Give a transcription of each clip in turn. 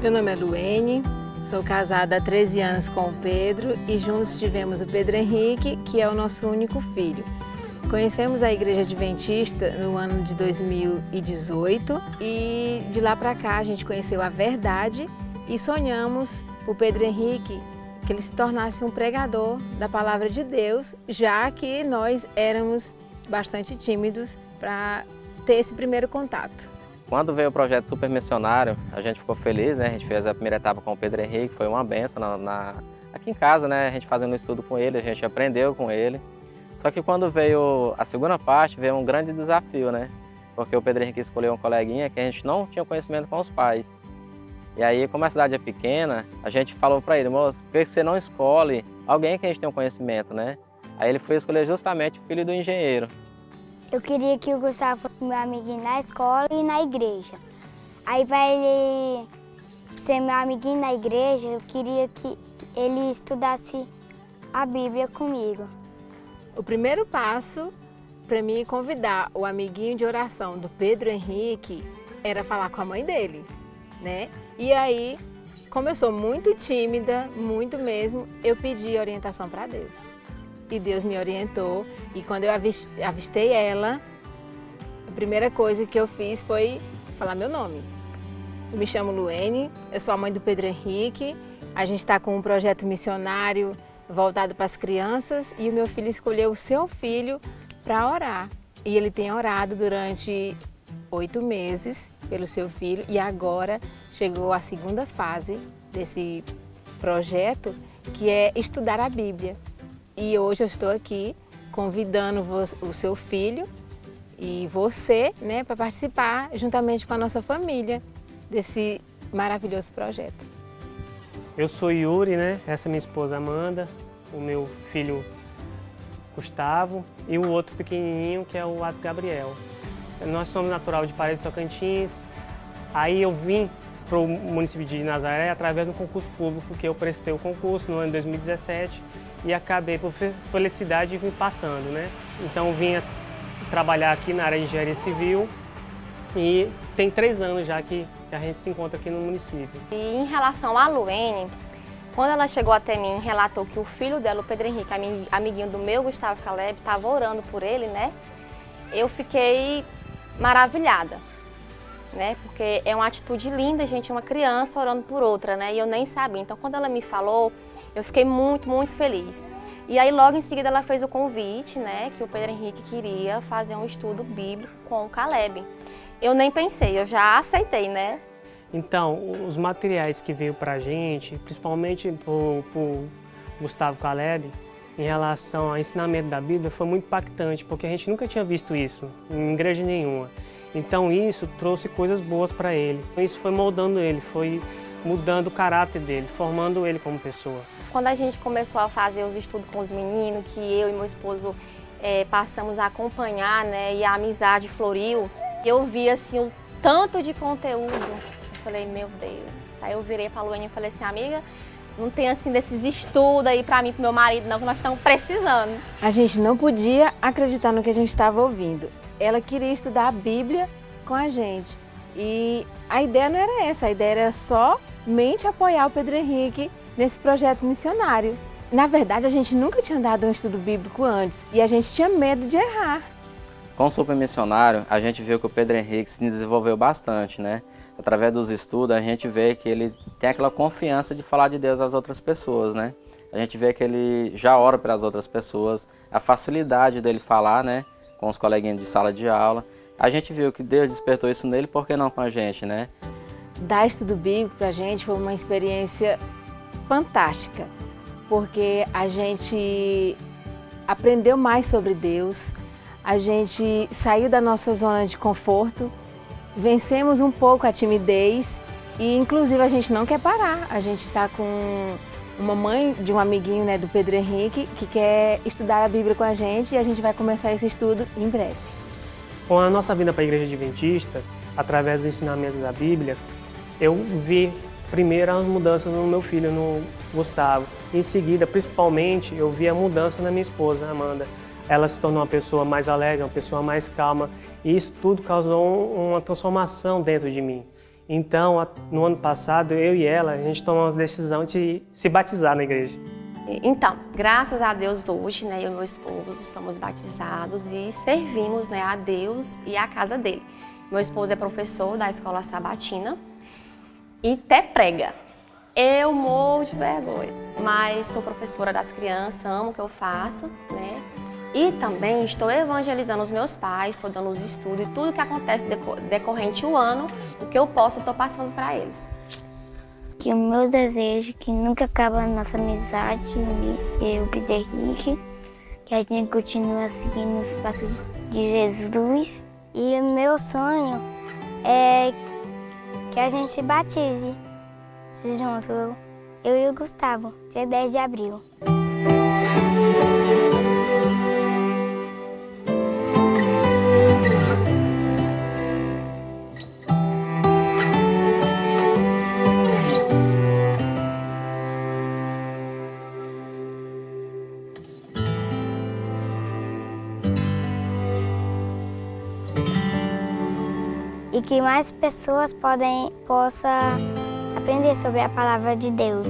Meu nome é Luene, sou casada há 13 anos com o Pedro e juntos tivemos o Pedro Henrique, que é o nosso único filho. Conhecemos a Igreja Adventista no ano de 2018 e de lá para cá a gente conheceu a verdade e sonhamos o Pedro Henrique que ele se tornasse um pregador da palavra de Deus, já que nós éramos bastante tímidos para ter esse primeiro contato. Quando veio o projeto Super Missionário, a gente ficou feliz, né? A gente fez a primeira etapa com o Pedro Henrique, foi uma benção aqui em casa, né? A gente fazendo um estudo com ele, a gente aprendeu com ele. Só que quando veio a segunda parte, veio um grande desafio, né? Porque o Pedro Henrique escolheu um coleguinha que a gente não tinha conhecimento com os pais. E aí, como a cidade é pequena, a gente falou para ele, moço, por que você não escolhe alguém que a gente tem um conhecimento, né? Aí ele foi escolher justamente o filho do engenheiro. Eu queria que o Gustavo fosse meu amiguinho na escola e na igreja. Aí, para ele ser meu amiguinho na igreja, eu queria que ele estudasse a Bíblia comigo. O primeiro passo para mim convidar o amiguinho de oração do Pedro Henrique era falar com a mãe dele, né? E aí, como eu sou muito tímida, muito mesmo, eu pedi orientação para Deus. E Deus me orientou, e quando eu avistei ela, a primeira coisa que eu fiz foi falar meu nome. Eu me chamo Luene, eu sou a mãe do Pedro Henrique, a gente está com um projeto missionário voltado para as crianças e o meu filho escolheu o seu filho para orar. E ele tem orado durante 8 meses pelo seu filho e agora chegou a segunda fase desse projeto, que é estudar a Bíblia. E hoje eu estou aqui convidando o seu filho e você, né, para participar juntamente com a nossa família desse maravilhoso projeto. Eu sou Yuri, né? Essa é minha esposa Amanda, o meu filho Gustavo e o outro pequenininho que é o As Gabriel. Nós somos natural de Paredes, Tocantins. Aí eu vim para o município de Nazaré através do concurso público, que eu prestei o concurso no ano de 2017 e acabei, por felicidade, vim passando, né? Então vim trabalhar aqui na área de engenharia civil e tem 3 anos já que a gente se encontra aqui no município. E em relação à Luene, quando ela chegou até mim e relatou que o filho dela, o Pedro Henrique, amiguinho do meu Gustavo Caleb, estava orando por ele, né? Eu fiquei maravilhada, né? Porque é uma atitude linda, gente, uma criança orando por outra, né? E eu nem sabia. Então, quando ela me falou, eu fiquei muito, muito feliz. E aí, logo em seguida, ela fez o convite, né? Que o Pedro Henrique queria fazer um estudo bíblico com o Caleb. Eu nem pensei, eu já aceitei, né? Então, os materiais que veio pra gente, principalmente pro Gustavo Caleb, em relação ao ensinamento da Bíblia, foi muito impactante, porque a gente nunca tinha visto isso em igreja nenhuma. Então isso trouxe coisas boas para ele. Isso foi moldando ele, foi mudando o caráter dele, formando ele como pessoa. Quando a gente começou a fazer os estudos com os meninos, que eu e meu esposo passamos a acompanhar, né, e a amizade floriu, eu vi assim o tanto de conteúdo. Eu falei, meu Deus. Aí eu virei para a Luene e falei assim, amiga, não tem assim desses estudos aí para mim e pro meu marido não, que nós estamos precisando. A gente não podia acreditar no que a gente estava ouvindo. Ela queria estudar a Bíblia com a gente. E a ideia não era essa, a ideia era somente apoiar o Pedro Henrique nesse projeto missionário. Na verdade, a gente nunca tinha dado um estudo bíblico antes e a gente tinha medo de errar. Com o Super Missionário, a gente viu que o Pedro Henrique se desenvolveu bastante, né? Através dos estudos, a gente vê que ele tem aquela confiança de falar de Deus às outras pessoas, né? A gente vê que ele já ora pelas outras pessoas, a facilidade dele falar, né? Com os coleguinhas de sala de aula. A gente viu que Deus despertou isso nele, por que não com a gente, né? Dar estudo bíblico pra gente foi uma experiência fantástica, porque a gente aprendeu mais sobre Deus, a gente saiu da nossa zona de conforto, vencemos um pouco a timidez e inclusive a gente não quer parar. A gente está com uma mãe de um amiguinho, né, do Pedro Henrique, que quer estudar a Bíblia com a gente e a gente vai começar esse estudo em breve. Com a nossa vinda para a Igreja Adventista, através dos ensinamentos da Bíblia, eu vi primeiro as mudanças no meu filho, no Gustavo. Em seguida, principalmente, eu vi a mudança na minha esposa, Amanda. Ela se tornou uma pessoa mais alegre, uma pessoa mais calma. E isso tudo causou uma transformação dentro de mim. Então, no ano passado, eu e ela, a gente tomou a decisão de se batizar na igreja. Então, graças a Deus hoje, né, eu e meu esposo somos batizados e servimos, né, a Deus e a casa dele. Meu esposo é professor da escola sabatina e até prega. Eu morro de vergonha, mas sou professora das crianças, amo o que eu faço, né? E também estou evangelizando os meus pais, estou dando os estudos e tudo que acontece decorrente o ano, o que eu posso, estou passando para eles. Que o meu desejo é que nunca acaba a nossa amizade, eu e o Pedro Henrique, que a gente continua seguindo os passos de Jesus. E o meu sonho é que a gente se batize junto, eu e o Gustavo, dia 10 de abril. E que mais pessoas possam aprender sobre a palavra de Deus.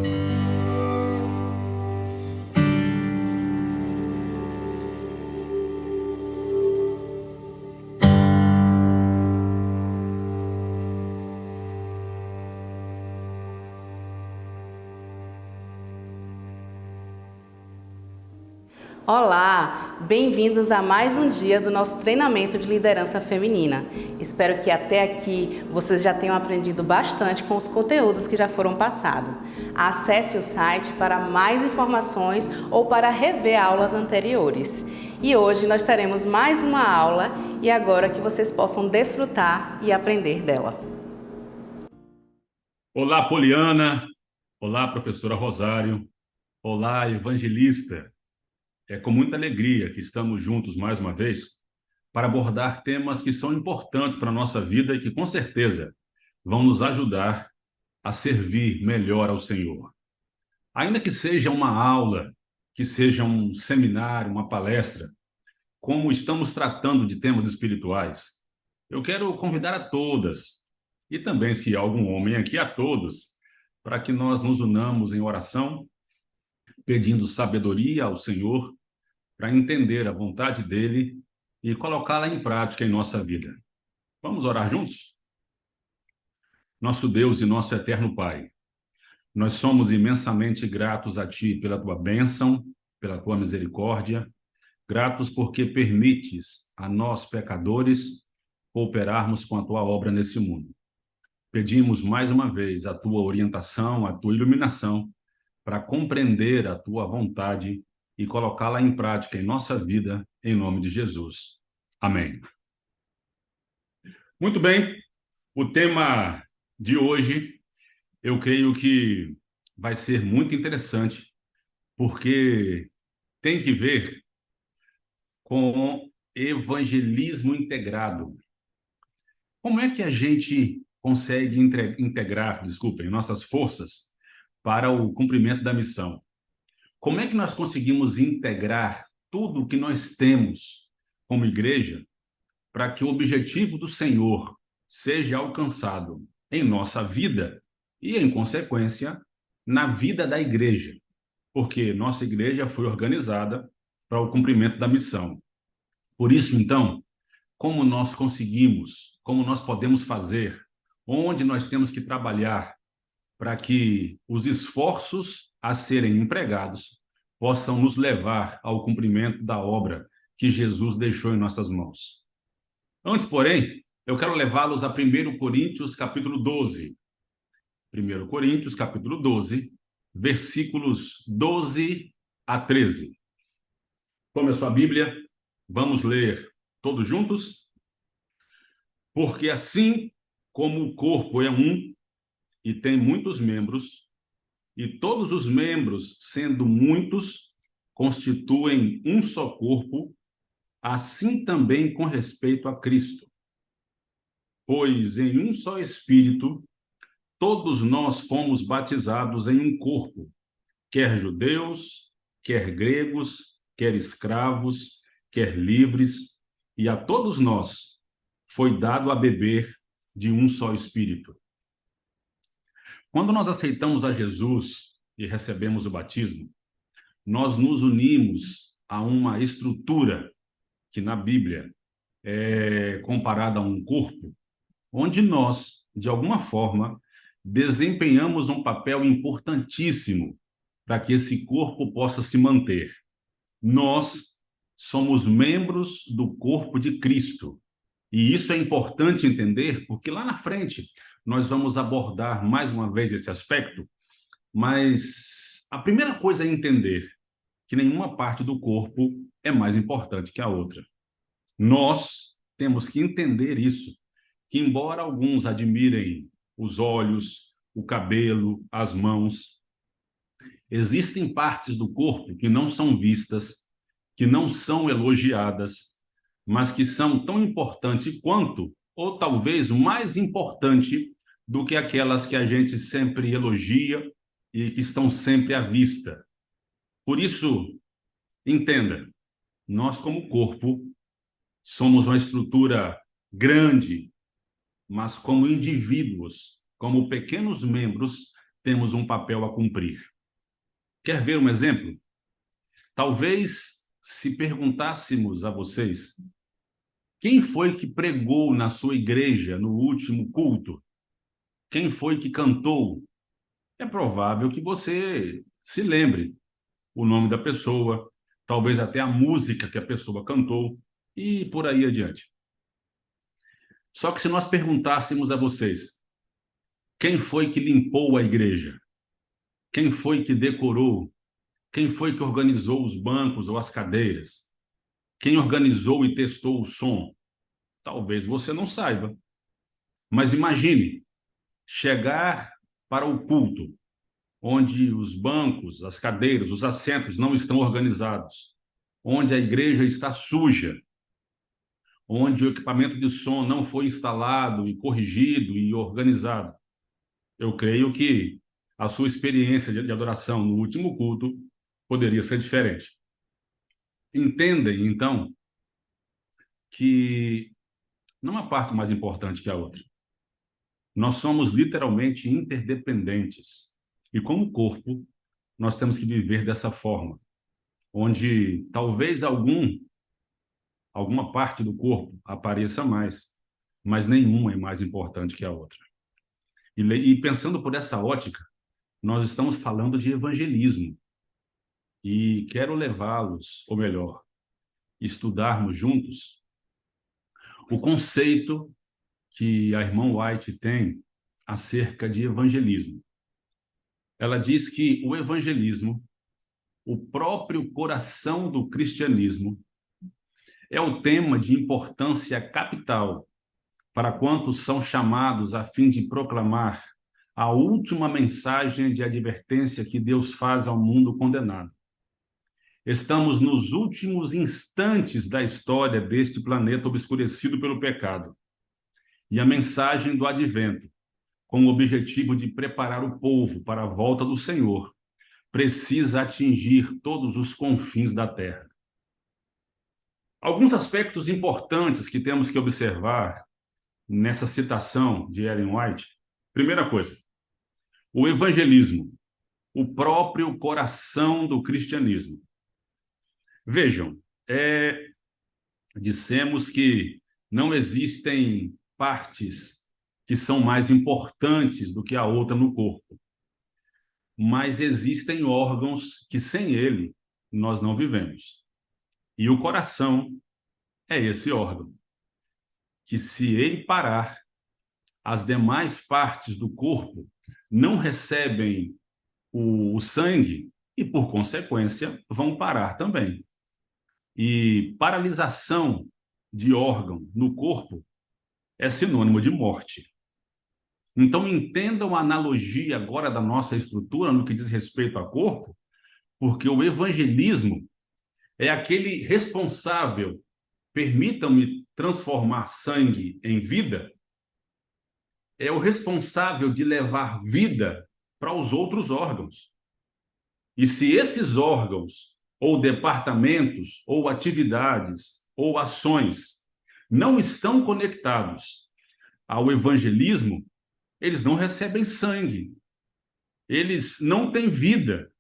Olá, bem-vindos a mais um dia do nosso treinamento de liderança feminina. Espero que até aqui vocês já tenham aprendido bastante com os conteúdos que já foram passados. Acesse o site para mais informações ou para rever aulas anteriores. E hoje nós teremos mais uma aula e agora que vocês possam desfrutar e aprender dela. Olá, Poliana. Olá, professora Rosário. Olá, evangelista. É com muita alegria que estamos juntos mais uma vez para abordar temas que são importantes para a nossa vida e que, com certeza, vão nos ajudar a servir melhor ao Senhor. Ainda que seja uma aula, que seja um seminário, uma palestra, como estamos tratando de temas espirituais, eu quero convidar a todas, e também, se há algum homem aqui, a todos, para que nós nos unamos em oração, pedindo sabedoria ao Senhor, para entender a vontade dele e colocá-la em prática em nossa vida. Vamos orar juntos? Nosso Deus e nosso eterno Pai, nós somos imensamente gratos a Ti pela Tua bênção, pela Tua misericórdia, gratos porque permites a nós, pecadores, cooperarmos com a Tua obra nesse mundo. Pedimos mais uma vez a Tua orientação, a Tua iluminação, para compreender a Tua vontade e colocá-la em prática em nossa vida, em nome de Jesus. Amém. Muito bem, o tema de hoje, eu creio que vai ser muito interessante, porque tem que ver com evangelismo integrado. Como é que a gente consegue integrar, nossas forças para o cumprimento da missão? Como é que nós conseguimos integrar tudo o que nós temos como igreja para que o objetivo do Senhor seja alcançado em nossa vida e, em consequência, na vida da igreja? Porque nossa igreja foi organizada para o cumprimento da missão. Por isso, então, como nós conseguimos, como nós podemos fazer, onde nós temos que trabalhar para que os esforços a serem empregados possam nos levar ao cumprimento da obra que Jesus deixou em nossas mãos. Antes, porém, eu quero levá-los a 1 Coríntios, capítulo 12. 1 Coríntios, capítulo 12, versículos 12 a 13. Tome a sua Bíblia, vamos ler todos juntos? Porque assim como o corpo é um e tem muitos membros, e todos os membros, sendo muitos, constituem um só corpo, assim também com respeito a Cristo. Pois em um só Espírito, todos nós fomos batizados em um corpo, quer judeus, quer gregos, quer escravos, quer livres, e a todos nós foi dado a beber de um só Espírito. Quando nós aceitamos a Jesus e recebemos o batismo, nós nos unimos a uma estrutura que na Bíblia é comparada a um corpo, onde nós, de alguma forma, desempenhamos um papel importantíssimo para que esse corpo possa se manter. Nós somos membros do corpo de Cristo. E isso é importante entender, porque lá na frente nós vamos abordar mais uma vez esse aspecto, mas a primeira coisa é entender que nenhuma parte do corpo é mais importante que a outra. Nós temos que entender isso, que embora alguns admirem os olhos, o cabelo, as mãos, existem partes do corpo que não são vistas, que não são elogiadas, mas que são tão importantes quanto, ou talvez mais importante do que aquelas que a gente sempre elogia e que estão sempre à vista. Por isso, entenda, nós como corpo somos uma estrutura grande, mas como indivíduos, como pequenos membros, temos um papel a cumprir. Quer ver um exemplo? Talvez, se perguntássemos a vocês, quem foi que pregou na sua igreja no último culto? Quem foi que cantou? É provável que você se lembre o nome da pessoa, talvez até a música que a pessoa cantou e por aí adiante. Só que se nós perguntássemos a vocês, quem foi que limpou a igreja? Quem foi que decorou? Quem foi que organizou os bancos ou as cadeiras? Quem organizou e testou o som? Talvez você não saiba. Mas imagine chegar para o culto, onde os bancos, as cadeiras, os assentos não estão organizados, onde a igreja está suja, onde o equipamento de som não foi instalado e corrigido e organizado. Eu creio que a sua experiência de adoração no último culto poderia ser diferente. Entendem, então, que não há parte mais importante que a outra. Nós somos literalmente interdependentes. E como corpo, nós temos que viver dessa forma, onde talvez alguma parte do corpo apareça mais, mas nenhuma é mais importante que a outra. E pensando por essa ótica, nós estamos falando de evangelismo. E quero levá-los, ou melhor, estudarmos juntos o conceito que a irmã White tem acerca de evangelismo. Ela diz que o evangelismo, o próprio coração do cristianismo, é o tema de importância capital para quantos são chamados a fim de proclamar a última mensagem de advertência que Deus faz ao mundo condenado. Estamos nos últimos instantes da história deste planeta obscurecido pelo pecado. E a mensagem do advento, com o objetivo de preparar o povo para a volta do Senhor, precisa atingir todos os confins da terra. Alguns aspectos importantes que temos que observar nessa citação de Ellen White. Primeira coisa, o evangelismo, o próprio coração do cristianismo. Vejam, dissemos que não existem partes que são mais importantes do que a outra no corpo, mas existem órgãos que sem ele nós não vivemos. E o coração é esse órgão, que se ele parar, as demais partes do corpo não recebem o sangue e, por consequência, vão parar também. E paralisação de órgão no corpo é sinônimo de morte. Então, entendam a analogia agora da nossa estrutura no que diz respeito ao corpo, porque o evangelismo é aquele responsável, permitam-me transformar sangue em vida, é o responsável de levar vida para os outros órgãos. E se esses órgãos, ou departamentos, ou atividades, ou ações não estão conectados ao evangelismo, eles não recebem sangue, eles não têm vida,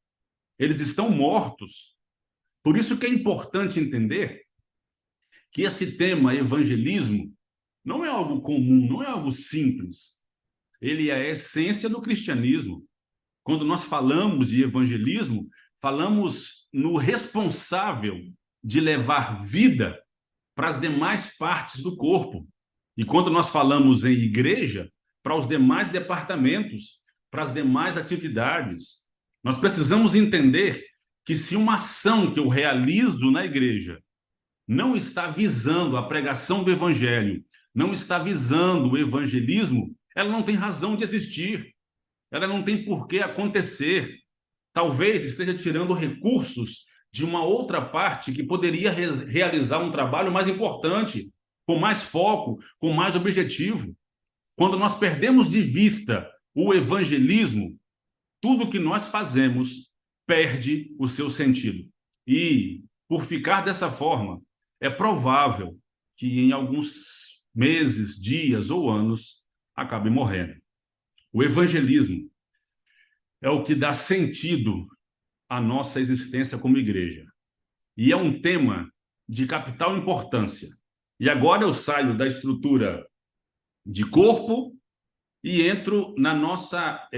eles estão mortos. Por isso que é importante entender que esse tema evangelismo não é algo comum, não é algo simples. Ele é a essência do cristianismo. Quando nós falamos de evangelismo, falamos no responsável de levar vida para as demais partes do corpo. E quando nós falamos em igreja, para os demais departamentos, para as demais atividades. Nós precisamos entender que se uma ação que eu realizo na igreja não está visando a pregação do evangelho, não está visando o evangelismo, ela não tem razão de existir. Ela não tem por que acontecer. Talvez esteja tirando recursos de uma outra parte que poderia realizar um trabalho mais importante, com mais foco, com mais objetivo. Quando nós perdemos de vista o evangelismo, tudo que nós fazemos perde o seu sentido. E, por ficar dessa forma, é provável que em alguns meses, dias ou anos, acabe morrendo. O evangelismo é o que dá sentido à nossa existência como igreja. E é um tema de capital importância. E agora eu saio da estrutura de corpo e entro na nossa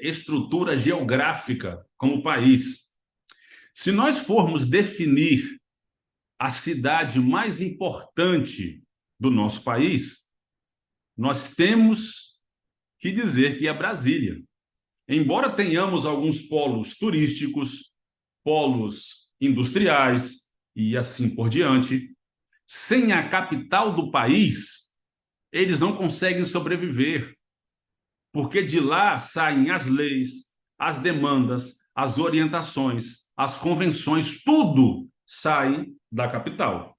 estrutura geográfica como país. Se nós formos definir a cidade mais importante do nosso país, nós temos que dizer que é Brasília. Embora tenhamos alguns polos turísticos, polos industriais e assim por diante, sem a capital do país, eles não conseguem sobreviver, porque de lá saem as leis, as demandas, as orientações, as convenções, tudo sai da capital.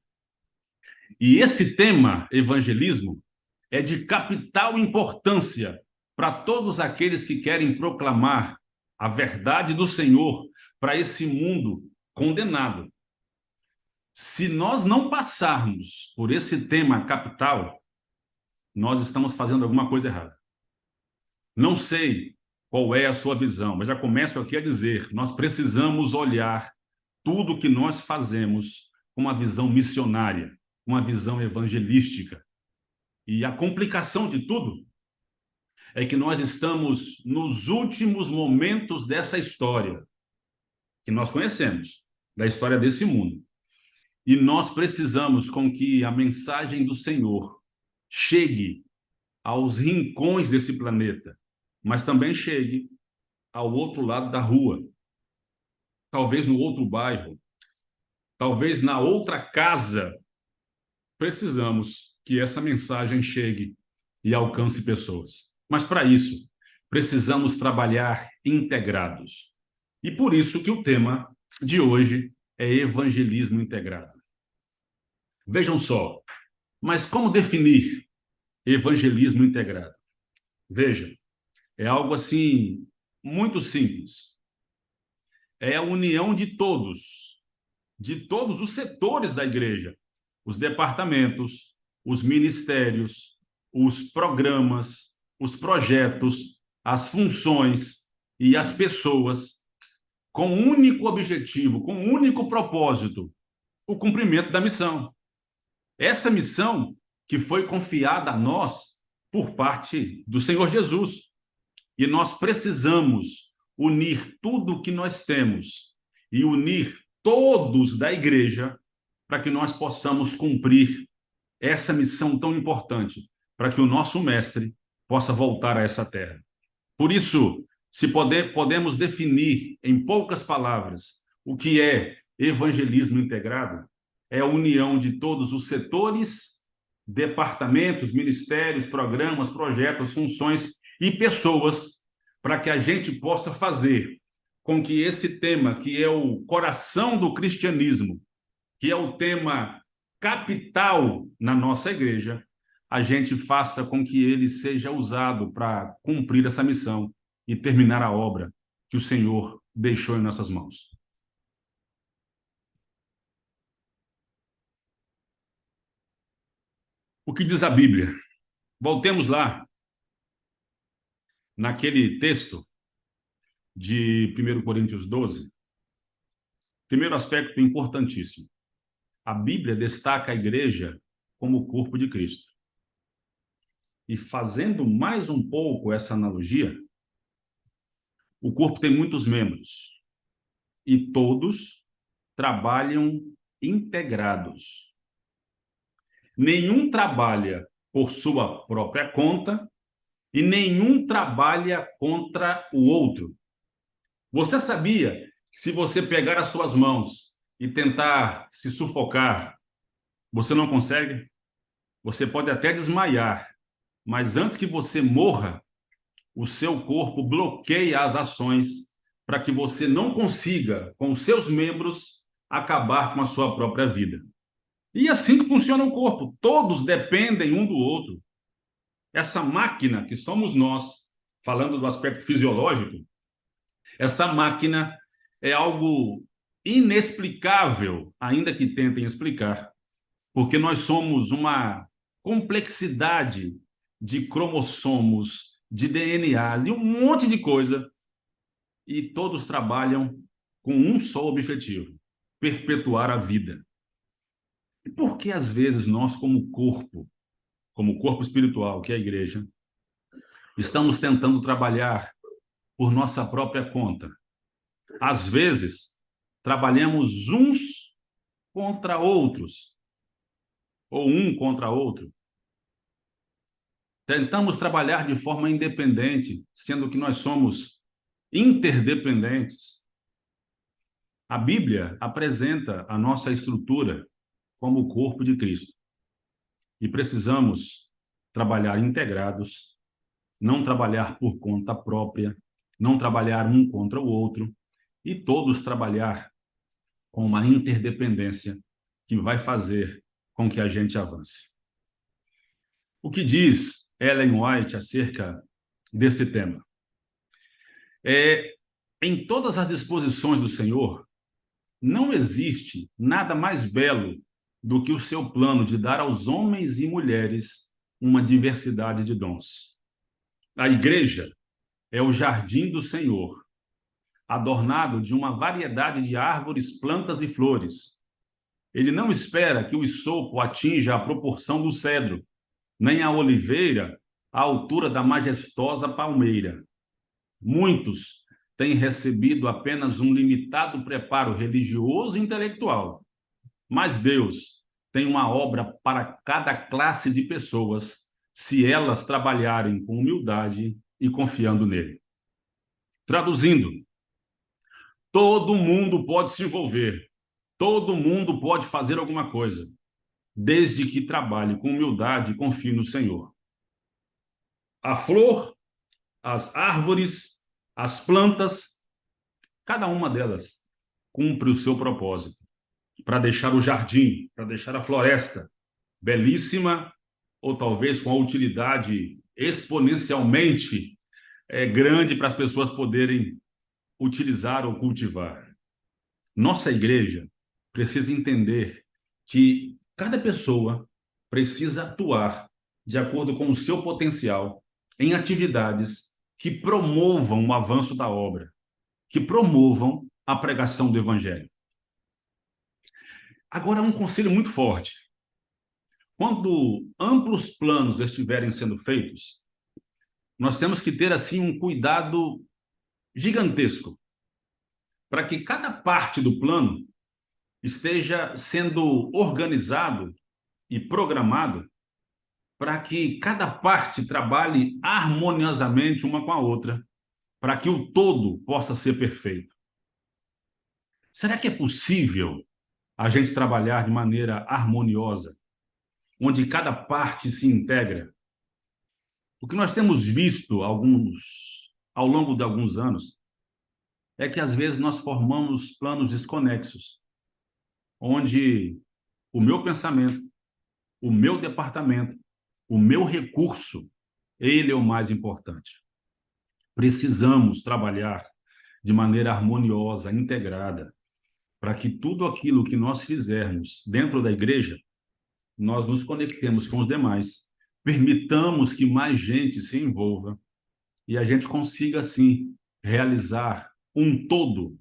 E esse tema, evangelismo, é de capital importância para todos aqueles que querem proclamar a verdade do Senhor para esse mundo condenado. Se nós não passarmos por esse tema capital, nós estamos fazendo alguma coisa errada. Não sei qual é a sua visão, mas já começo aqui a dizer, nós precisamos olhar tudo que nós fazemos com uma visão missionária, uma visão evangelística. E a complicação de tudo é que nós estamos nos últimos momentos dessa história que nós conhecemos, da história desse mundo. E nós precisamos com que a mensagem do Senhor chegue aos rincões desse planeta, mas também chegue ao outro lado da rua, talvez no outro bairro, talvez na outra casa. Precisamos que essa mensagem chegue e alcance pessoas. Mas para isso, precisamos trabalhar integrados. E por isso que o tema de hoje é evangelismo integrado. Vejam só, mas como definir evangelismo integrado? Veja, é algo assim muito simples. É a união de todos os setores da igreja, os departamentos, os ministérios, os programas, os projetos, as funções e as pessoas, com um único objetivo, com um único propósito, o cumprimento da missão. Essa missão que foi confiada a nós por parte do Senhor Jesus. E nós precisamos unir tudo o que nós temos e unir todos da igreja para que nós possamos cumprir essa missão tão importante, para que o nosso mestre possa voltar a essa terra. Por isso, podemos definir em poucas palavras o que é evangelismo integrado, é a união de todos os setores, departamentos, ministérios, programas, projetos, funções e pessoas, para que a gente possa fazer com que esse tema, que é o coração do cristianismo, que é o tema capital na nossa igreja, a gente faça com que ele seja usado para cumprir essa missão e terminar a obra que o Senhor deixou em nossas mãos. O que diz a Bíblia? Voltemos lá, naquele texto de 1 Coríntios 12, primeiro aspecto importantíssimo. A Bíblia destaca a igreja como o corpo de Cristo. E fazendo mais um pouco essa analogia, o corpo tem muitos membros e todos trabalham integrados. Nenhum trabalha por sua própria conta e nenhum trabalha contra o outro. Você sabia que se você pegar as suas mãos e tentar se sufocar, você não consegue? Você pode até desmaiar, mas antes que você morra, o seu corpo bloqueia as ações para que você não consiga, com os seus membros, acabar com a sua própria vida. E assim que funciona o corpo, todos dependem um do outro. Essa máquina que somos nós, falando do aspecto fisiológico, essa máquina é algo inexplicável, ainda que tentem explicar, porque nós somos uma complexidade de cromossomos, de DNAs e um monte de coisa, e todos trabalham com um só objetivo: perpetuar a vida. E por que, às vezes, nós, como corpo espiritual, que é a igreja, estamos tentando trabalhar por nossa própria conta? Às vezes, trabalhamos uns contra outros, ou um contra outro. Tentamos trabalhar de forma independente, sendo que nós somos interdependentes. A Bíblia apresenta a nossa estrutura como o corpo de Cristo. E precisamos trabalhar integrados, não trabalhar por conta própria, não trabalhar um contra o outro, e todos trabalhar com uma interdependência que vai fazer com que a gente avance. O que diz Ellen White acerca desse tema? Em todas as disposições do Senhor, não existe nada mais belo do que o seu plano de dar aos homens e mulheres uma diversidade de dons. A igreja é o jardim do Senhor, adornado de uma variedade de árvores, plantas e flores. Ele não espera que o isopo atinja a proporção do cedro, nem a oliveira à altura da majestosa palmeira. Muitos têm recebido apenas um limitado preparo religioso e intelectual, mas Deus tem uma obra para cada classe de pessoas, se elas trabalharem com humildade e confiando nele. Traduzindo, todo mundo pode se envolver, todo mundo pode fazer alguma coisa, desde que trabalhe com humildade e confie no Senhor. A flor, as árvores, as plantas, cada uma delas cumpre o seu propósito, para deixar o jardim, para deixar a floresta belíssima, ou talvez com a utilidade exponencialmente grande para as pessoas poderem utilizar ou cultivar. Nossa igreja precisa entender que cada pessoa precisa atuar de acordo com o seu potencial em atividades que promovam o avanço da obra, que promovam a pregação do Evangelho. Agora, um conselho muito forte. Quando amplos planos estiverem sendo feitos, nós temos que ter, assim, um cuidado gigantesco para que cada parte do plano esteja sendo organizado e programado para que cada parte trabalhe harmoniosamente uma com a outra, para que o todo possa ser perfeito. Será que é possível a gente trabalhar de maneira harmoniosa, onde cada parte se integra? O que nós temos visto ao longo de alguns anos é que, às vezes, nós formamos planos desconexos, onde o meu pensamento, o meu departamento, o meu recurso, ele é o mais importante. Precisamos trabalhar de maneira harmoniosa, integrada, para que tudo aquilo que nós fizermos dentro da igreja, nós nos conectemos com os demais, permitamos que mais gente se envolva e a gente consiga, assim, realizar um todo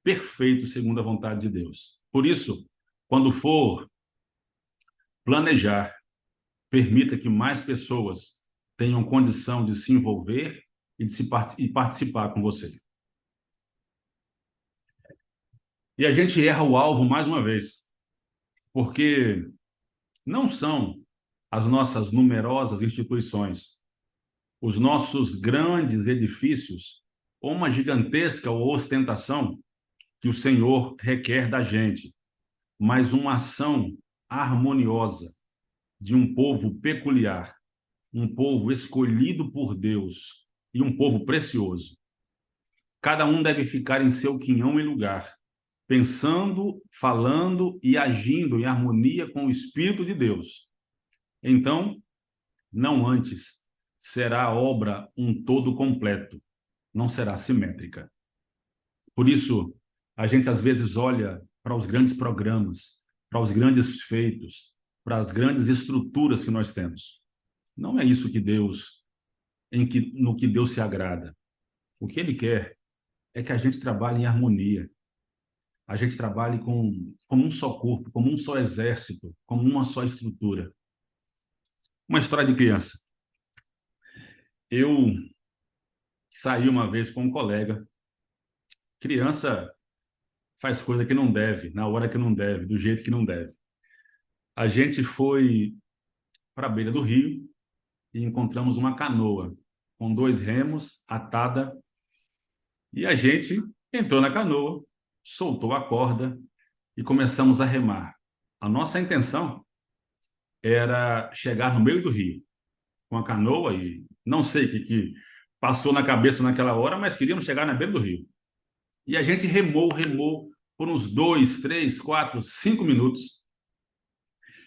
perfeito segundo a vontade de Deus. Por isso, quando for planejar, permita que mais pessoas tenham condição de se envolver e participar com você. E a gente erra o alvo mais uma vez, porque não são as nossas numerosas instituições, os nossos grandes edifícios ou uma gigantesca ostentação que o Senhor requer da gente, mas uma ação harmoniosa de um povo peculiar, um povo escolhido por Deus e um povo precioso. Cada um deve ficar em seu quinhão e lugar, pensando, falando e agindo em harmonia com o Espírito de Deus. Então, não antes, será a obra um todo completo, não será simétrica. Por isso, a gente às vezes olha para os grandes programas, para os grandes feitos, para as grandes estruturas que nós temos. Não é isso que Deus, no que Deus se agrada. O que Ele quer é que a gente trabalhe em harmonia, a gente trabalhe como um só corpo, como um só exército, como uma só estrutura. Uma história de criança. Eu saí uma vez com um colega. Criança faz coisa que não deve, na hora que não deve, do jeito que não deve. A gente foi para a beira do rio e encontramos uma canoa com 2 remos, atada, e a gente entrou na canoa, soltou a corda e começamos a remar. A nossa intenção era chegar no meio do rio com a canoa e não sei o que passou na cabeça naquela hora, mas queríamos chegar na beira do rio. E a gente remou por uns 2, 3, 4, 5 minutos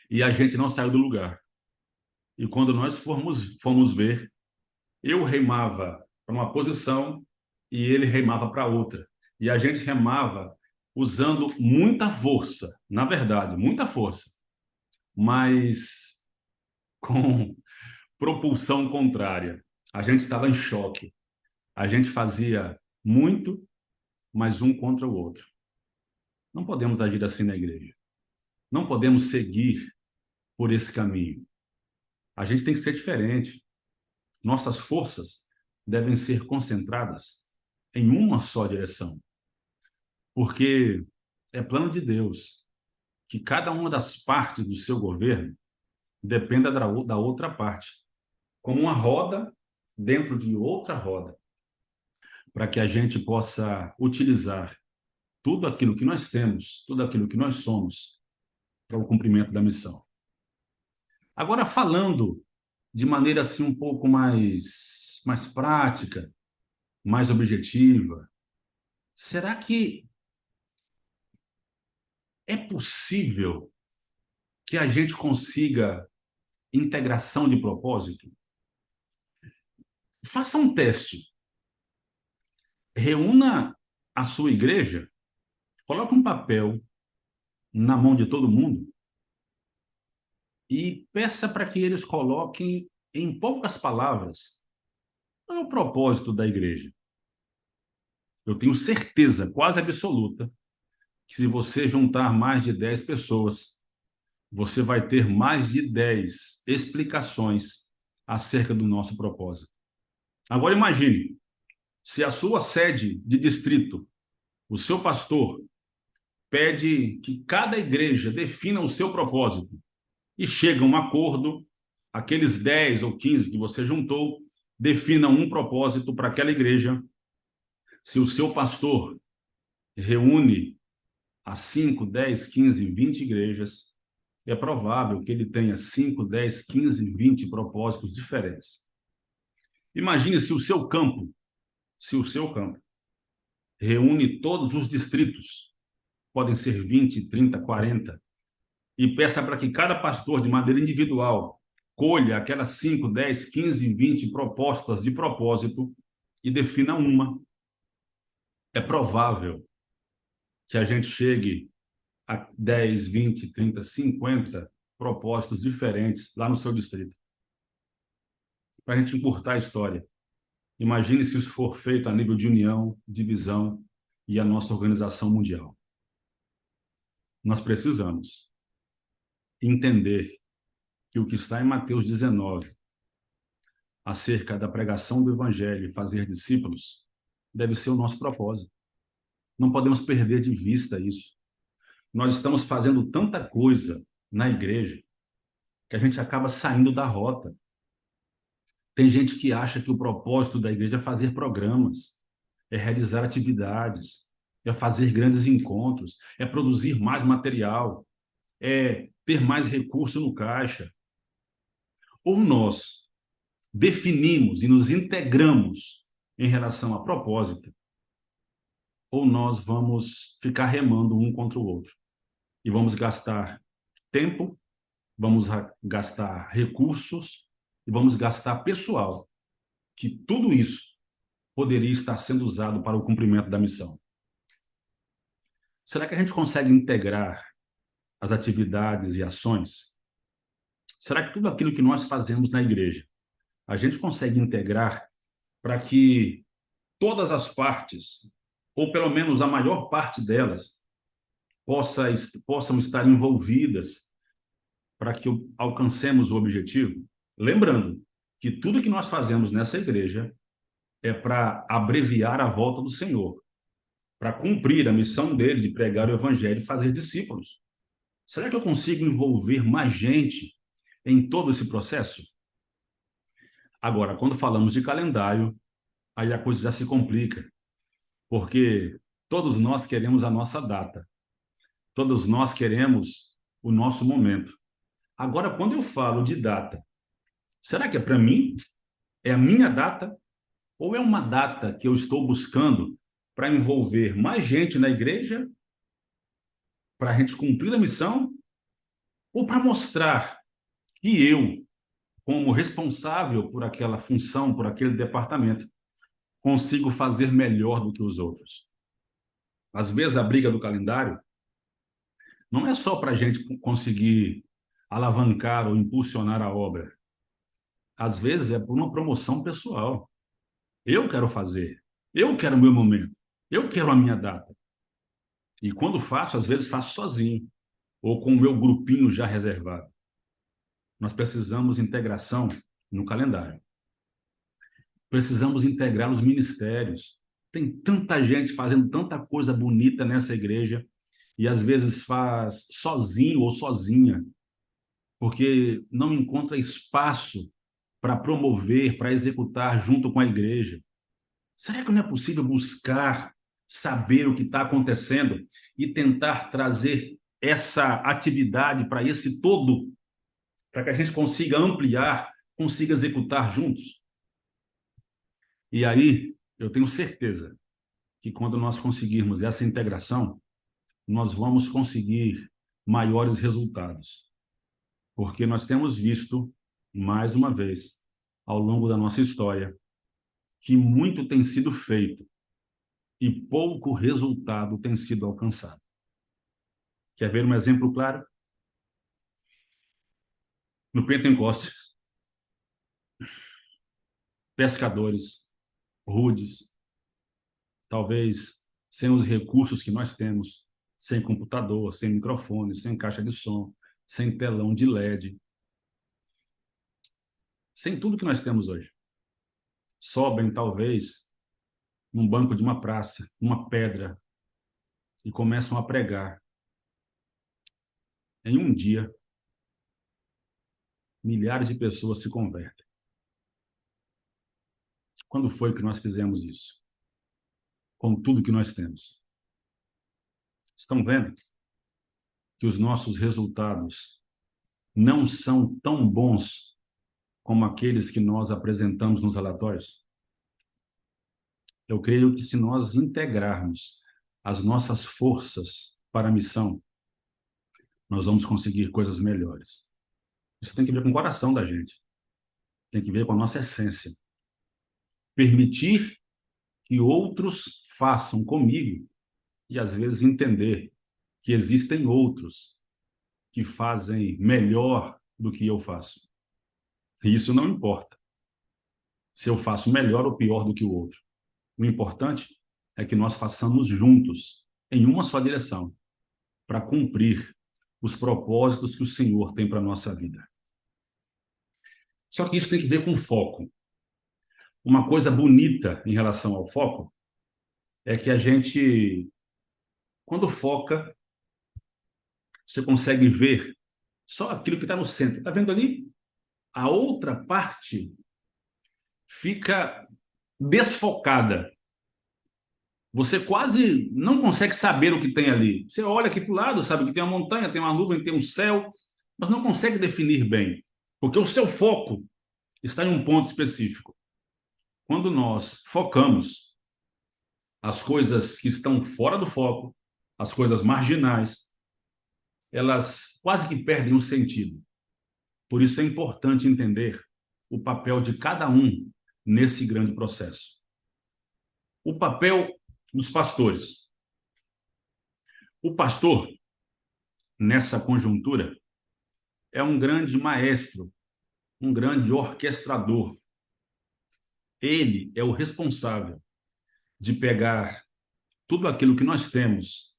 e a gente não saiu do lugar. E quando nós fomos ver, eu remava para uma posição e ele remava para outra. E a gente remava usando muita força, na verdade, muita força, mas com propulsão contrária. A gente estava em choque. A gente fazia muito, mas um contra o outro. Não podemos agir assim na igreja. Não podemos seguir por esse caminho. A gente tem que ser diferente. Nossas forças devem ser concentradas em uma só direção. Porque é plano de Deus que cada uma das partes do seu governo dependa da outra parte, como uma roda dentro de outra roda, para que a gente possa utilizar tudo aquilo que nós temos, tudo aquilo que nós somos, para o cumprimento da missão. Agora, falando de maneira assim um pouco mais prática, mais objetiva, será que é possível que a gente consiga integração de propósito? Faça um teste. Reúna a sua igreja, coloque um papel na mão de todo mundo e peça para que eles coloquem, em poucas palavras, qual é o propósito da igreja. Eu tenho certeza, quase absoluta, que se você juntar mais de 10 pessoas, você vai ter mais de 10 explicações acerca do nosso propósito. Agora imagine, se a sua sede de distrito, o seu pastor, pede que cada igreja defina o seu propósito e chega a um acordo, aqueles 10 ou 15 que você juntou, definam um propósito para aquela igreja. Se o seu pastor reúne as 5, 10, 15, 20 igrejas, é provável que ele tenha 5, 10, 15, 20 propósitos diferentes. Imagine se o seu campo reúne todos os distritos, podem ser 20, 30, 40, e peça para que cada pastor, de maneira individual, colha aquelas 5, 10, 15, 20 propostas de propósito e defina uma. É provável que a gente chegue a 10, 20, 30, 50 propósitos diferentes lá no seu distrito. Para a gente encurtar a história. Imagine se isso for feito a nível de união, divisão e a nossa organização mundial. Nós precisamos entender que o que está em Mateus 19, acerca da pregação do Evangelho e fazer discípulos, deve ser o nosso propósito. Não podemos perder de vista isso. Nós estamos fazendo tanta coisa na igreja que a gente acaba saindo da rota. Tem gente que acha que o propósito da igreja é fazer programas, é realizar atividades, é fazer grandes encontros, é produzir mais material, é ter mais recurso no caixa. Ou nós definimos e nos integramos em relação a propósito, ou nós vamos ficar remando um contra o outro. E vamos gastar tempo, vamos gastar recursos e vamos gastar pessoal, que tudo isso poderia estar sendo usado para o cumprimento da missão. Será que a gente consegue integrar as atividades e ações? Será que tudo aquilo que nós fazemos na igreja, a gente consegue integrar para que todas as partes, ou pelo menos a maior parte delas, possam estar envolvidas para que alcancemos o objetivo? Lembrando que tudo que nós fazemos nessa igreja é para abreviar a volta do Senhor, para cumprir a missão dele de pregar o evangelho e fazer discípulos. Será que eu consigo envolver mais gente em todo esse processo? Agora, quando falamos de calendário, aí a coisa já se complica, porque todos nós queremos a nossa data, todos nós queremos o nosso momento. Agora, quando eu falo de data, será que é para mim? É a minha data? Ou é uma data que eu estou buscando para envolver mais gente na igreja, para a gente cumprir a missão, ou para mostrar que eu, como responsável por aquela função, por aquele departamento, consigo fazer melhor do que os outros? Às vezes a briga do calendário não é só para a gente conseguir alavancar ou impulsionar a obra. Às vezes é por uma promoção pessoal. Eu quero fazer, eu quero o meu momento, eu quero a minha data. E quando faço, às vezes faço sozinho, ou com o meu grupinho já reservado. Nós precisamos de integração no calendário. Precisamos integrar os ministérios. Tem tanta gente fazendo tanta coisa bonita nessa igreja e às vezes faz sozinho ou sozinha, porque não encontra espaço para promover, para executar junto com a igreja. Será que não é possível buscar saber o que está acontecendo e tentar trazer essa atividade para esse todo, para que a gente consiga ampliar, consiga executar juntos? E aí, eu tenho certeza que quando nós conseguirmos essa integração, nós vamos conseguir maiores resultados. Porque nós temos visto, mais uma vez, ao longo da nossa história, que muito tem sido feito e pouco resultado tem sido alcançado. Quer ver um exemplo claro? No Pentecostes, pescadores, rudes, talvez sem os recursos que nós temos, sem computador, sem microfone, sem caixa de som, sem telão de LED, sem tudo que nós temos hoje. Sobem, talvez, num banco de uma praça, uma pedra, e começam a pregar. Em um dia, milhares de pessoas se convertem. Quando foi que nós fizemos isso? Com tudo que nós temos. Estão vendo que os nossos resultados não são tão bons como aqueles que nós apresentamos nos relatórios? Eu creio que se nós integrarmos as nossas forças para a missão, nós vamos conseguir coisas melhores. Isso tem que ver com o coração da gente. Tem que ver com a nossa essência. Permitir que outros façam comigo e, às vezes, entender que existem outros que fazem melhor do que eu faço. E isso não importa se eu faço melhor ou pior do que o outro. O importante é que nós façamos juntos, em uma só direção, para cumprir os propósitos que o Senhor tem para a nossa vida. Só que isso tem que ver com foco. Uma coisa bonita em relação ao foco é que a gente, quando foca, você consegue ver só aquilo que está no centro. Está vendo ali? A outra parte fica desfocada. Você quase não consegue saber o que tem ali. Você olha aqui para o lado, sabe que tem uma montanha, tem uma nuvem, tem um céu, mas não consegue definir bem, porque o seu foco está em um ponto específico. Quando nós focamos, as coisas que estão fora do foco, as coisas marginais, elas quase que perdem o sentido. Por isso é importante entender o papel de cada um nesse grande processo. O papel dos pastores. O pastor, nessa conjuntura, é um grande maestro, um grande orquestrador. Ele é o responsável de pegar tudo aquilo que nós temos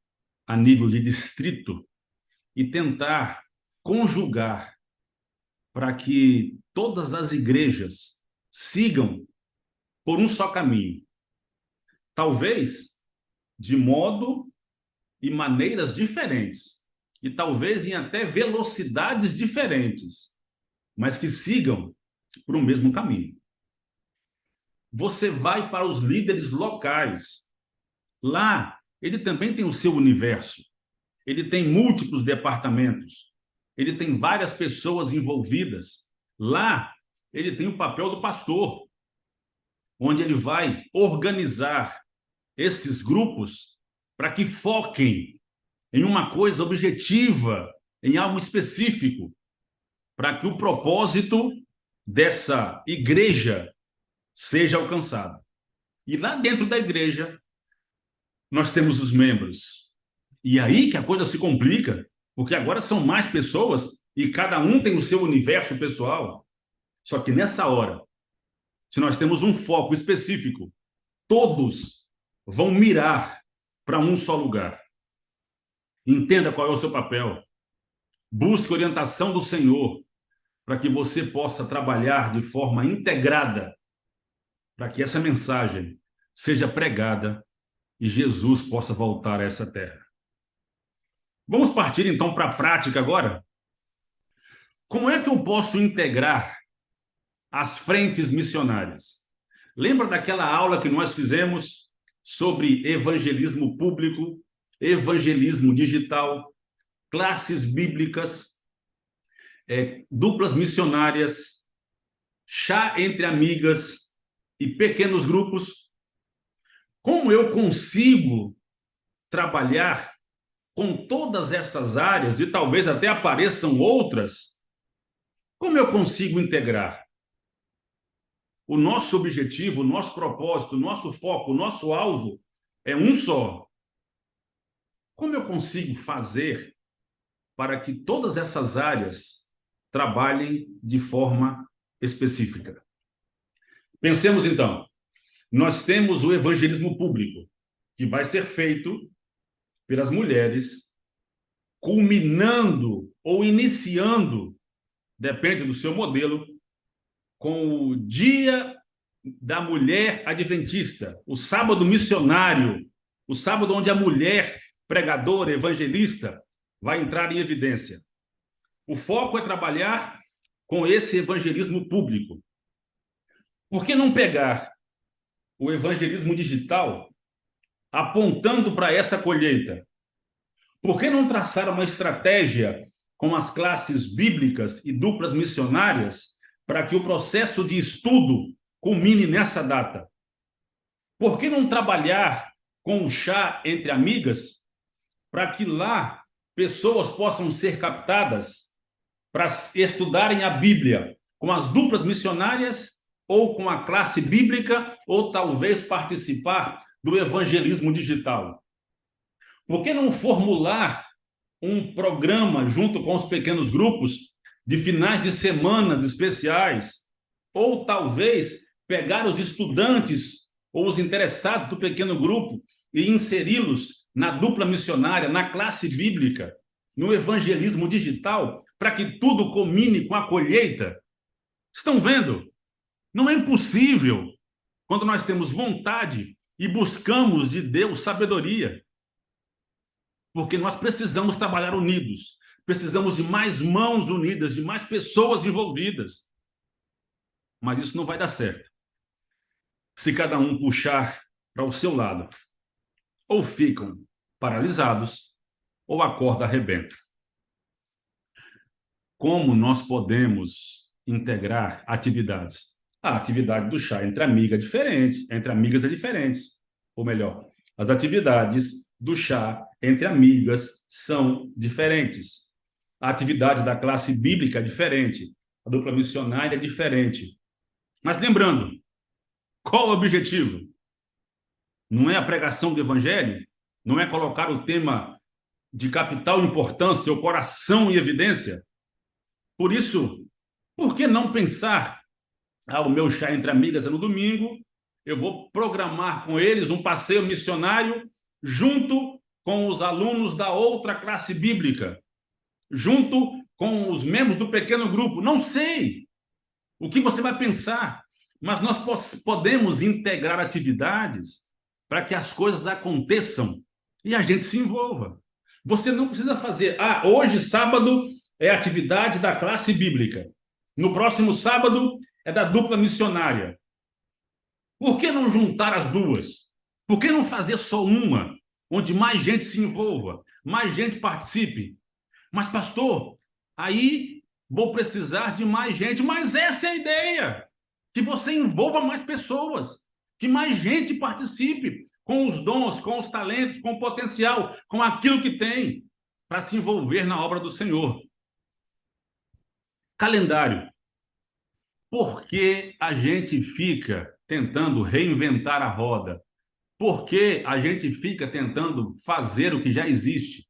a nível de distrito e tentar conjugar para que todas as igrejas sigam por um só caminho. Talvez de modo e maneiras diferentes, e talvez em até velocidades diferentes, mas que sigam por um mesmo caminho. Você vai para os líderes locais. Lá, ele também tem o seu universo. Ele tem múltiplos departamentos. Ele tem várias pessoas envolvidas. Lá, ele tem o papel do pastor, onde ele vai organizar esses grupos para que foquem em uma coisa objetiva, em algo específico, para que o propósito dessa igreja seja alcançado. E lá dentro da igreja, nós temos os membros. E aí que a coisa se complica, porque agora são mais pessoas e cada um tem o seu universo pessoal. Só que nessa hora, se nós temos um foco específico, todos vão mirar para um só lugar. Entenda qual é o seu papel. Busque orientação do Senhor para que você possa trabalhar de forma integrada, para que essa mensagem seja pregada e Jesus possa voltar a essa terra. Vamos partir então para a prática agora? Como é que eu posso integrar as frentes missionárias? Lembra daquela aula que nós fizemos sobre evangelismo público, evangelismo digital, classes bíblicas, duplas missionárias, chá entre amigas e pequenos grupos? Como eu consigo trabalhar com todas essas áreas e talvez até apareçam outras? Como eu consigo integrar? O nosso objetivo, o nosso propósito, o nosso foco, o nosso alvo é um só. Como eu consigo fazer para que todas essas áreas trabalhem de forma específica? Pensemos então. Nós temos o evangelismo público, que vai ser feito pelas mulheres, culminando ou iniciando, depende do seu modelo, com o Dia da Mulher Adventista, o sábado missionário, o sábado onde a mulher pregadora, evangelista, vai entrar em evidência. O foco é trabalhar com esse evangelismo público. Por que não pegar o evangelismo digital apontando para essa colheita? Por que não traçar uma estratégia com as classes bíblicas e duplas missionárias para que o processo de estudo culmine nessa data? Por que não trabalhar com o chá entre amigas para que lá pessoas possam ser captadas para estudarem a Bíblia com as duplas missionárias ou com a classe bíblica, ou talvez participar do evangelismo digital? Por que não formular um programa junto com os pequenos grupos de finais de semanas especiais, ou talvez pegar os estudantes ou os interessados do pequeno grupo e inseri-los na dupla missionária, na classe bíblica, no evangelismo digital, para que tudo culmine com a colheita. Estão vendo? Não é impossível quando nós temos vontade e buscamos de Deus sabedoria. Porque nós precisamos trabalhar unidos, precisamos de mais mãos unidas, de mais pessoas envolvidas. Mas isso não vai dar certo se cada um puxar para o seu lado. Ou ficam paralisados, ou a corda arrebenta. Como nós podemos integrar atividades? A atividade do chá entre amigas é diferente, entre amigas é diferente. Ou melhor, as atividades do chá entre amigas são diferentes. A atividade da classe bíblica é diferente. A dupla missionária é diferente. Mas lembrando, qual o objetivo? Não é a pregação do evangelho? Não é colocar o tema de capital importância, o coração em evidência? Por isso, por que não pensar, o meu chá entre amigas é no domingo, eu vou programar com eles um passeio missionário junto com os alunos da outra classe bíblica, junto com os membros do pequeno grupo. Não sei o que você vai pensar, mas nós podemos integrar atividades para que as coisas aconteçam e a gente se envolva. Você não precisa fazer, hoje, sábado, é atividade da classe bíblica. No próximo sábado, é da dupla missionária. Por que não juntar as duas? Por que não fazer só uma, onde mais gente se envolva, mais gente participe? Mas, pastor, aí vou precisar de mais gente. Mas essa é a ideia, que você envolva mais pessoas, que mais gente participe com os dons, com os talentos, com o potencial, com aquilo que tem, para se envolver na obra do Senhor. Calendário. Por que a gente fica tentando reinventar a roda? Por que a gente fica tentando fazer o que já existe?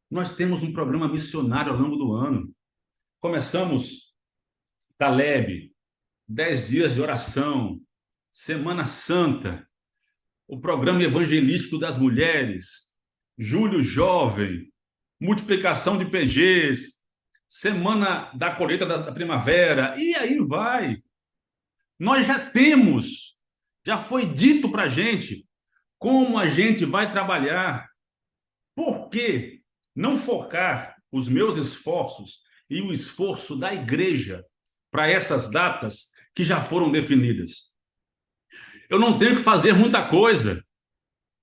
Nós temos um programa missionário ao longo do ano. Começamos Caleb, 10 dias de oração, Semana Santa, o programa evangelístico das mulheres, Julho Jovem, multiplicação de PGs, Semana da colheita da primavera, e aí vai. Nós já temos, já foi dito para a gente como a gente vai trabalhar. Por que não focar os meus esforços e o esforço da igreja para essas datas que já foram definidas? Eu não tenho que fazer muita coisa.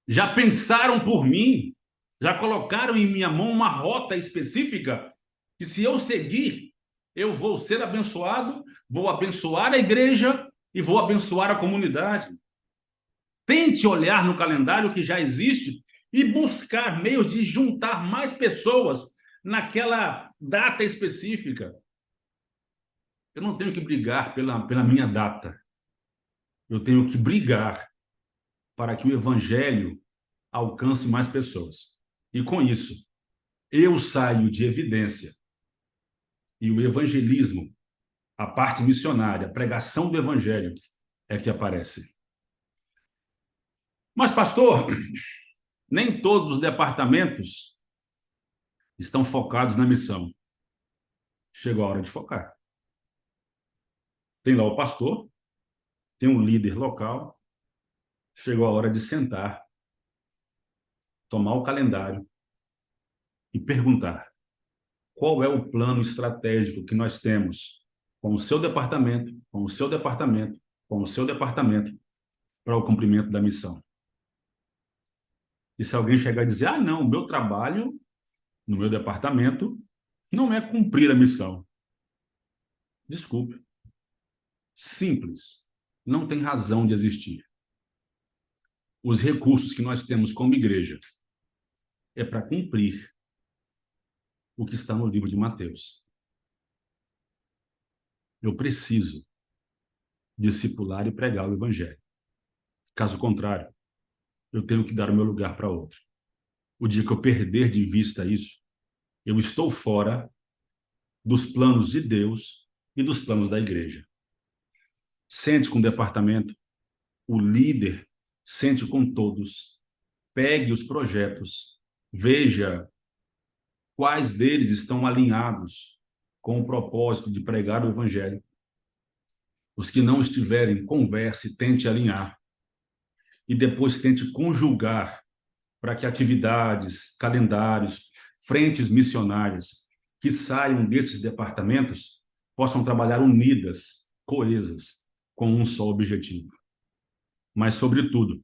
Já pensaram por mim, já colocaram em minha mão uma rota específica que, se eu seguir, eu vou ser abençoado, vou abençoar a igreja e vou abençoar a comunidade. Tente olhar no calendário que já existe e buscar meios de juntar mais pessoas naquela data específica. Eu não tenho que brigar pela minha data. Eu tenho que brigar para que o evangelho alcance mais pessoas. E com isso, eu saio de evidência. E o evangelismo, a parte missionária, a pregação do evangelho, é que aparece. Mas, pastor, nem todos os departamentos estão focados na missão. Chegou a hora de focar. Tem lá o pastor, tem um líder local. Chegou a hora de sentar, tomar o calendário e perguntar: qual é o plano estratégico que nós temos com o seu departamento, com o seu departamento, com o seu departamento, para o cumprimento da missão? E se alguém chegar e dizer: não, o meu trabalho no meu departamento não é cumprir a missão. Desculpe. Simples. Não tem razão de existir. Os recursos que nós temos como igreja é para cumprir o que está no livro de Mateus. Eu preciso discipular e pregar o evangelho. Caso contrário, eu tenho que dar o meu lugar para outro. O dia que eu perder de vista isso, eu estou fora dos planos de Deus e dos planos da igreja. sente com o departamento, o líder sente com todos, pegue os projetos, veja quais deles estão alinhados com o propósito de pregar o evangelho. Os que não estiverem, converse, tente alinhar e depois tente conjugar para que atividades, calendários, frentes missionárias que saiam desses departamentos possam trabalhar unidas, coesas, com um só objetivo. Mas, sobretudo,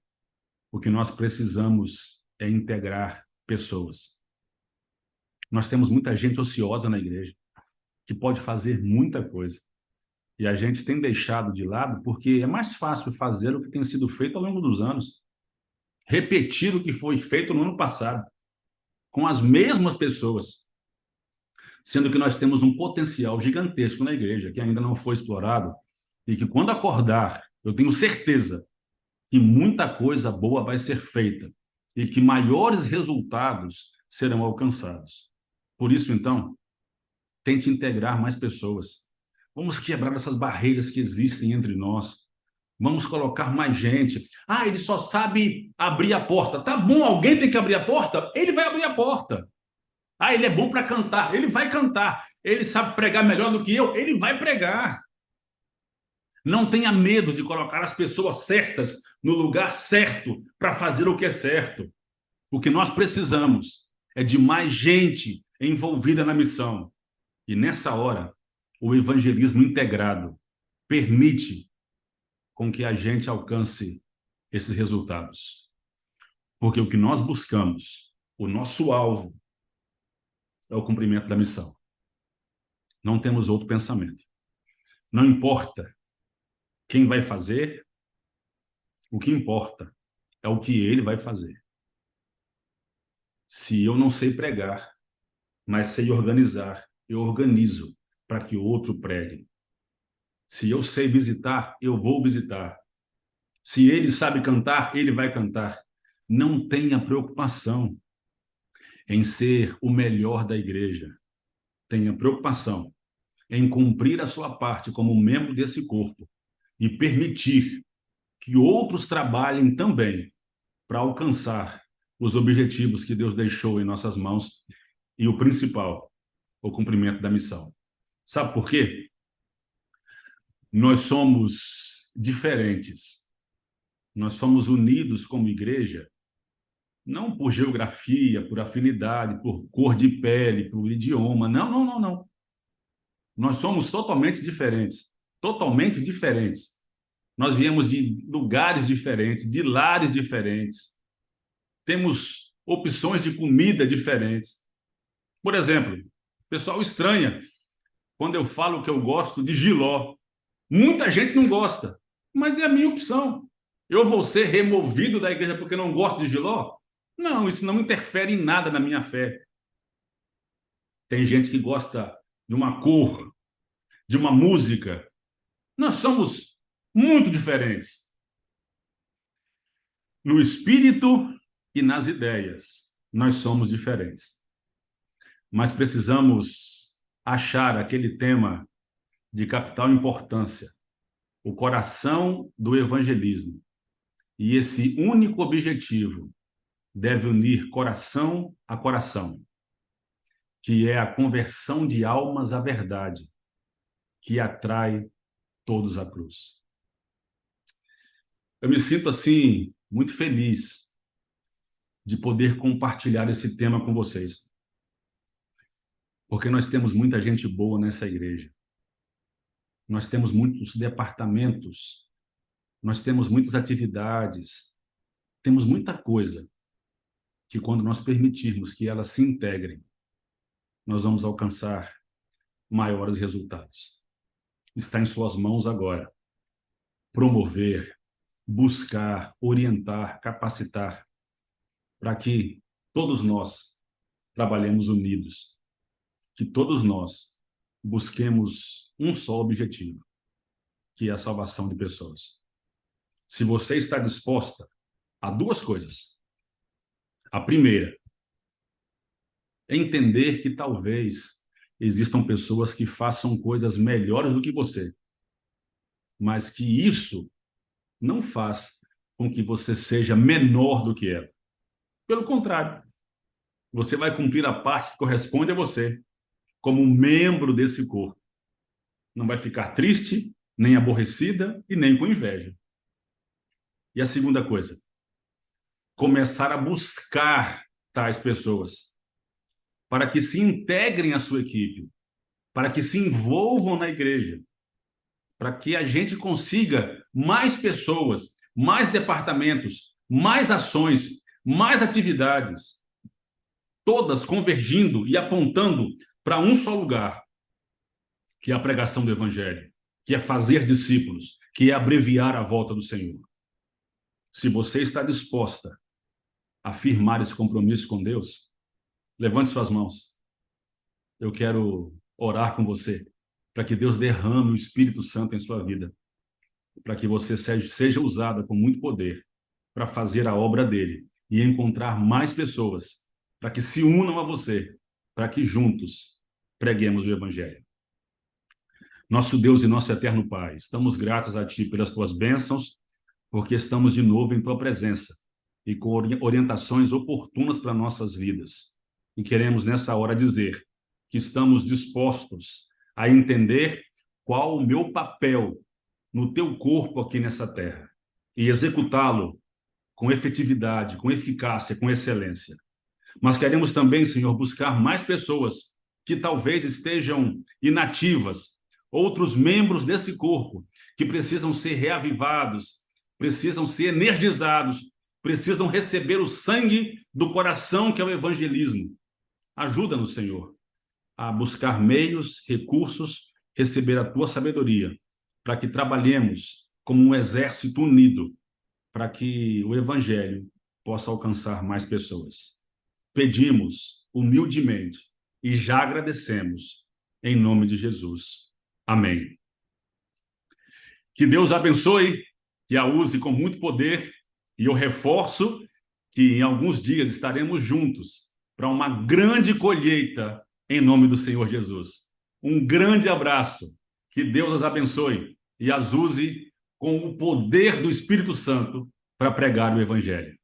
o que nós precisamos é integrar pessoas. Nós temos muita gente ociosa na igreja, que pode fazer muita coisa. E a gente tem deixado de lado porque é mais fácil fazer o que tem sido feito ao longo dos anos. Repetir o que foi feito no ano passado, com as mesmas pessoas. Sendo que nós temos um potencial gigantesco na igreja, que ainda não foi explorado, e que quando acordar, eu tenho certeza que muita coisa boa vai ser feita, e que maiores resultados serão alcançados. Por isso, então, tente integrar mais pessoas. Vamos quebrar essas barreiras que existem entre nós. Vamos colocar mais gente. Ah, ele só sabe abrir a porta. Tá bom, alguém tem que abrir a porta? Ele vai abrir a porta. Ah, ele é bom para cantar. Ele vai cantar. Ele sabe pregar melhor do que eu. Ele vai pregar. Não tenha medo de colocar as pessoas certas no lugar certo para fazer o que é certo. O que nós precisamos é de mais gente envolvida na missão. E nessa hora, o evangelismo integrado permite com que a gente alcance esses resultados. Porque o que nós buscamos, o nosso alvo, é o cumprimento da missão. Não temos outro pensamento. Não importa quem vai fazer, o que importa é o que ele vai fazer. Se eu não sei pregar, mas sei organizar, eu organizo para que o outro pregue. Se eu sei visitar, eu vou visitar. Se ele sabe cantar, ele vai cantar. Não tenha preocupação em ser o melhor da igreja. Tenha preocupação em cumprir a sua parte como membro desse corpo e permitir que outros trabalhem também para alcançar os objetivos que Deus deixou em nossas mãos e o principal, o cumprimento da missão. Sabe por quê? Nós somos diferentes. Nós somos unidos como igreja, não por geografia, por afinidade, por cor de pele, por idioma. Não, não, não, não. Nós somos totalmente diferentes. Totalmente diferentes. Nós viemos de lugares diferentes, de lares diferentes. Temos opções de comida diferentes. Por exemplo, o pessoal estranha quando eu falo que eu gosto de jiló. Muita gente não gosta, mas é a minha opção. Eu vou ser removido da igreja porque não gosto de jiló? Não, isso não interfere em nada na minha fé. Tem gente que gosta de uma cor, de uma música. Nós somos muito diferentes. No espírito e nas ideias, nós somos diferentes. Mas precisamos achar aquele tema de capital importância, o coração do evangelismo. E esse único objetivo deve unir coração a coração, que é a conversão de almas à verdade, que atrai todos à cruz. Eu me sinto, assim, muito feliz de poder compartilhar esse tema com vocês, porque nós temos muita gente boa nessa igreja. Nós temos muitos departamentos, nós temos muitas atividades, temos muita coisa que, quando nós permitirmos que elas se integrem, nós vamos alcançar maiores resultados. Está em suas mãos agora promover, buscar, orientar, capacitar, para que todos nós trabalhemos unidos, que todos nós busquemos um só objetivo, que é a salvação de pessoas. Se você está disposta a duas coisas. A primeira, é entender que talvez existam pessoas que façam coisas melhores do que você. mas que isso não faz com que você seja menor do que ela. Pelo contrário, você vai cumprir a parte que corresponde a você, como um membro desse corpo. Não vai ficar triste, nem aborrecida e nem com inveja. E a segunda coisa, começar a buscar tais pessoas para que se integrem à sua equipe, para que se envolvam na igreja, para que a gente consiga mais pessoas, mais departamentos, mais ações, mais atividades, todas convergindo e apontando para um só lugar, que é a pregação do Evangelho, que é fazer discípulos, que é abreviar a volta do Senhor. Se você está disposta a firmar esse compromisso com Deus, levante suas mãos. Eu quero orar com você, para que Deus derrame o Espírito Santo em sua vida, para que você seja usada com muito poder para fazer a obra dele e encontrar mais pessoas para que se unam a você, para que juntos preguemos o Evangelho. Nosso Deus e nosso eterno Pai, estamos gratos a Ti pelas Tuas bênçãos, porque estamos de novo em Tua presença e com orientações oportunas para nossas vidas. E queremos nessa hora dizer que estamos dispostos a entender qual o meu papel no Teu corpo aqui nessa terra e executá-lo com efetividade, com eficácia, com excelência. Mas queremos também, Senhor, buscar mais pessoas que talvez estejam inativas, outros membros desse corpo que precisam ser reavivados, precisam ser energizados, precisam receber o sangue do coração, que é o evangelismo. Ajuda-nos, Senhor, a buscar meios, recursos, receber a Tua sabedoria, para que trabalhemos como um exército unido, para que o Evangelho possa alcançar mais pessoas. Pedimos humildemente e já agradecemos, em nome de Jesus. Amém. Que Deus abençoe, que a use com muito poder, e eu reforço que em alguns dias estaremos juntos para uma grande colheita em nome do Senhor Jesus. Um grande abraço, que Deus as abençoe e as use com o poder do Espírito Santo para pregar o Evangelho.